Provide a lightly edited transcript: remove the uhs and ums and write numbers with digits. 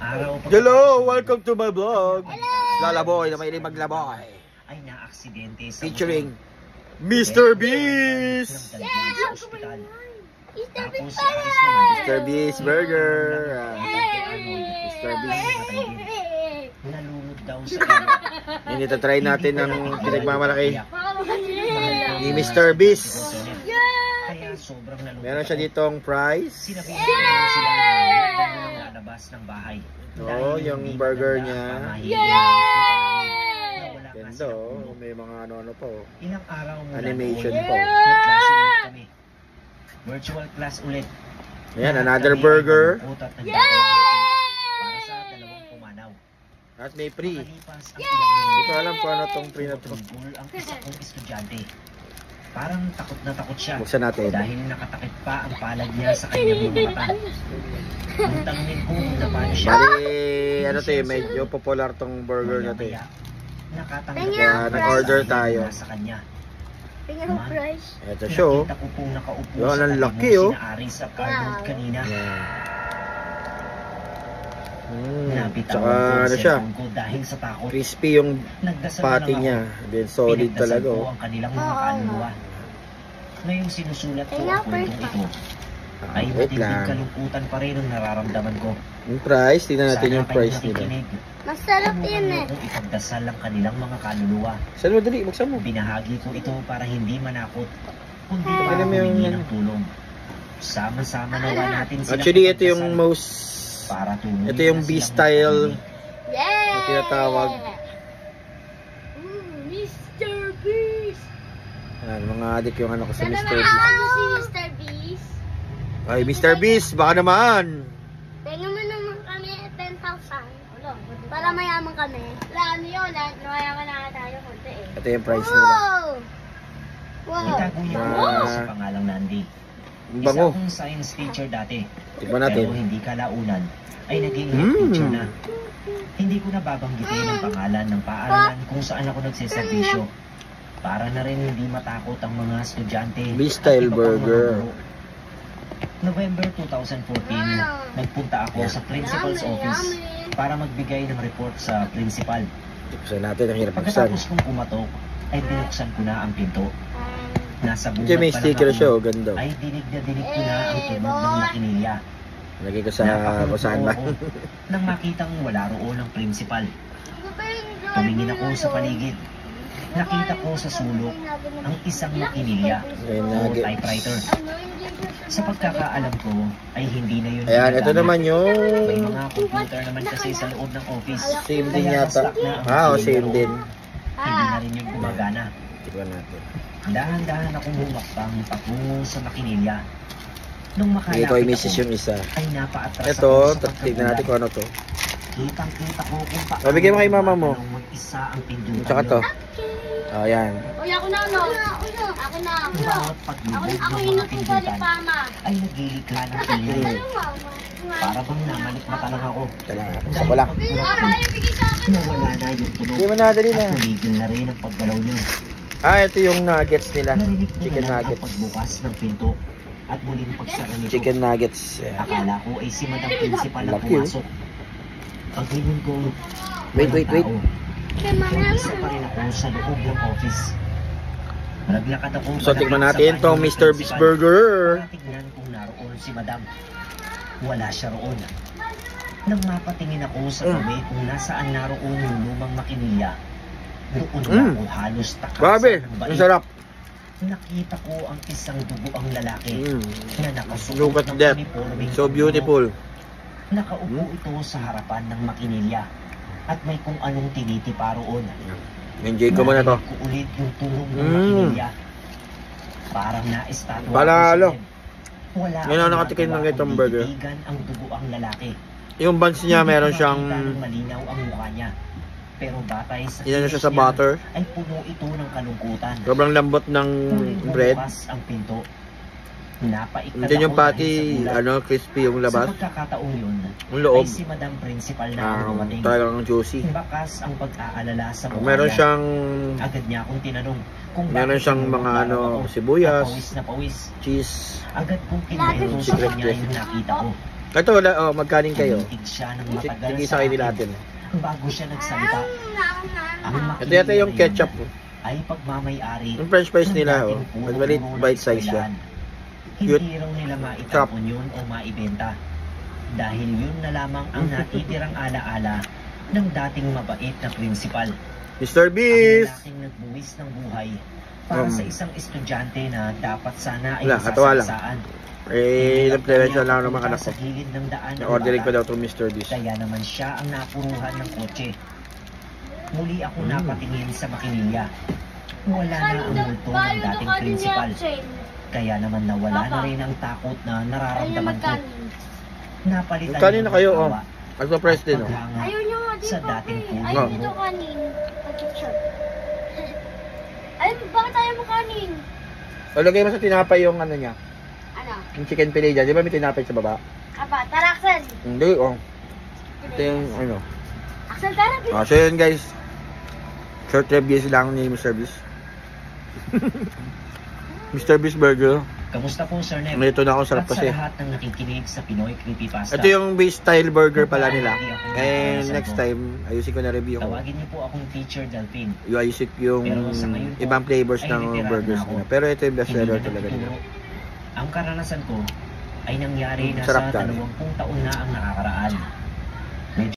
araw Hello, welcome to my vlog. Lalaboy na mahilig maglaboy. Ay naaksidente sa featuring Mr. Beast. Mr. Beast Burger. Mr. Beast. Nalunod daw sa kanya. Hindi try natin ng pinagmamalaki ni Mr. Beast. Kaya sobrang nalunod. Meron siya ditong prize. Sinabi niya sila na lalabas ng bahay. Oo, yung burger niya. Ganda oh, may mga ano-ano pa oh. Ilang araw mula animation noon, po. nag-class ulit kami. Virtual class ulit. Ayan, another burger. Para sa dalawang pumanaw. At may free. Makalipas ang Hindi ko alam kung ano tong free na to. ang isa kong estudyante. Parang takot na takot siya. Buksan natin. Dahil nakatakip pa ang palad niya sa kanyang mga mata. Ang tangin ko na paano siya. Bali, ano to eh, medyo popular tong burger na to eh. Nakatanggap Kaya nag-order tayo. sa kanya. Tingnan mo price. Ito siya oh. Nakita ko pong nakaupo Yan, sa ang tabi laki, mo oh. sinaari sa cardboard kanina. Nabitawan Tsaka ko ang ano siya, cellphone ko dahil sa takot. crispy yung Nagdasal na patty lang niya. ako. Then solid Pinagdasal talaga ko oh. ang kanilang mga kaluluwa. Ngayong sinusulat ko ang kwentong ito, ay Wait matinding lang. kalungkutan pa rin ang nararamdaman ko. Yung price, tingnan natin Sana yung price kayo nila. nakikinig. Masarap yan eh. Kung ipagdasal ang kanilang mga kaluluwa. Saan mo dali? Buksan mo. Binahagi ko ito para hindi manakot, kundi Ah. para Tignan mo yung humingi ano. ng tulong. Sama-sama nawa natin sila. Actually, ito yung most... para tulungan Ito yung na silang B-style magpatuloy. Yeah! na tinatawag. Mr. Beast! Ayan, mga adik yung ano ko sa Sana Mr. Beast. makakano si Mr. Beast? Ay, Mr. Beast, baka naman. Tingnan mo naman kami 10,000. Para mayaman kami. Lalo yun, mayaman na tayo konti eh. Ito yung price nila. Wow! Wow! Itago niya Ah. sa pangalang Nandi. Ang Isa bango. akong science teacher dati. Tignan natin. Pero hindi kalaunan ay naging head teacher na. Hindi ko na babanggitin ang pangalan ng paaralan kung saan ako nagseservisyo. Para na rin hindi matakot ang mga estudyante. B-style at iba pang burger. mga guro. November 2014, nagpunta ako sa principal's office para magbigay ng report sa principal. Buksan natin, ang hirap buksan. Pagkatapos kong pumatok, ay binuksan ko na ang pinto. Nasa Diyan may bungad pa sticker lang siya, ako, oh, ganda. ay dinig na dinig ko na ang tunog ng makinilya. Lagay ko sa kung saan ba. Nang makitang wala roon ang principal. Tumingin ako sa paligid. Nakita ko sa sulok ang isang makinilya Ayun, o nugget. typewriter. Sa pagkakaalam ko ay hindi na yun. Ayan, ito ginagamit. naman May yung mga computer naman kasi sa loob ng office. same din Kaya yata. na-stuck na ang Ah, o makinilya same roon. din. Hindi na rin yung gumagana. Tignan natin. Dahan-dahan akong humakbang patungo sa makinilya. Nung Hindi makalapit ko i-message ako, yung isa. ay napaatras Ito, ako sa tignan natin kung ano to. Kitang-kita ko kung paano O, bigay mo kay mama mo. mag-isa ang pindutan Tsaka to. yun. Oh, ayan. Uy, ako na, no? Ako na. Bawat paglubog ng mga Ako pindutan Mama. ay naglilikha ng ingay. Para bang namalik mata lang ako. Talaga, buksan ko lang. Nawala na yung tunog. Hindi mo na, dali na. At tumigil na rin ang paggalaw niyo. Ah, ito yung nuggets nila. Narinig ko Chicken na lang ang nuggets. pagbukas ng pinto at muling pagsara nito. Chicken nuggets. Ayan. Akala ko ay si Madam Principal ang Laki, oh. pumasok. Paglingon ko, Wait, walang wait, wait. tao. Isa pa rin ako sa loob ng office. Naglakad ako. So, tignan palapit natin sa itong banyo ng Mr. Beast principal Burger. para tignan kung naroon si Madam. Wala siya roon. Nang mapatingin ako sa tabi kung nasaan naroon yung lumang makinilya, doon na ako halos takasan Grabe, ng ang bait. sarap. Nakita ko ang isang dugoang lalaki na nakasuot Look at ng that. uniformeng So beautiful. Nakaupo ito sa harapan ng makinilya at may kung anong tinitipa roon. Enjoy ko muna to. Narinig ko ulit yung tunog ng makinilya. Parang na-estatwa Panalo. ako sa wala Ngayon ako akong nakatikim ng magawa itong kundi burger. titigan ang dugoang lalaki. Yung buns niya, Hindi meron ko siyang... makita ng malinaw ang mukha niya. Pero batay sa Inano siya kilos sa niya, butter. ay puno ito ng kalungkutan. Sobrang lambot ng Muling bread. bumukas ang pinto. Napaiktad Hindi yung ako patty, dahil sa gulat. ano, crispy yung Sa labas. pagkakataong yun, Yung loob. ay si Madam Principal na ang dumating. Talagang juicy. Bakas ang pag-aalala sa mukha Meron niya. siyang... Agad niya akong tinanong kung Meron bakit siyang mga lumulutang ano, ako sibuyas. at pawis na pawis. Cheese. Agad kong kinwento sa Secret kanya recipe. yung nakita ko. Ito wala, oh, magkanin kayo. Tumitig siya ng matagal Sige sa sa kayo akin natin. bago siya nagsalita. Ang Ito yata yung makinig na ketchup. yun ay pagmamayari Yung french fries ng nila, dating oh. puro Maliit, puro bite size siya. eskwelahan. Cute. Hindi raw nila maitapon yun o maibenta. Dahil yun na lamang ang natitirang alaala ng dating mabait na prinsipal. Mr. Ang Beast! lalaking nagbuwis ng buhay para sa isang estudyante na dapat sana ay Wala, katawa lang. masasagsaan. Eh, nag-prevention lang naman anak ko. Sa gilid ng daan ng Na-ordering ko bata. daw to Mr. Beast. Kaya naman siya ang napuruhan ng kotse. Muli ako napatingin sa makinilya. Wala na ang multo ng dating prinsipal. Kaya naman nawala na rin ang takot na nararamdaman ko. Napalitan Magkanin na yung kayo, tawa Nagpa-press at din, oh. paghanga Ayaw nyo nga din sa po, dating eh. puno. Ayaw dito kanin. Pag-ketchup. Ay, bakit ayaw mo kanin? O, lagay mo sa tinapay yung ano niya. Ano? Yung chicken fillet dyan. Di ba may tinapay sa baba? Aba, tara, Axel. Hindi, oh. Ito yung ano. Axel, tara. So yun guys. Short reviews lang ni Mr. Beast. Mr. Beast Burger. Kamusta po, Sir Nev? Ito na ako, sarap At sa kasi. lahat ng nakikinig sa Pinoy Creepypasta. Ito yung base style burger pala nila. And next time, ayusin ko na review ko. Tawagin niyo po akong Teacher Delphine. Yung ayusin yung Pero sa ngayon po, ibang flavors ay ng literal burgers na ako. nila. Pero ito yung best Hindi seller na talaga nila. nagtuturo. Ang karanasan ko ay nangyari na Sarap sa dahil. 20 taon na ang nakakaraan.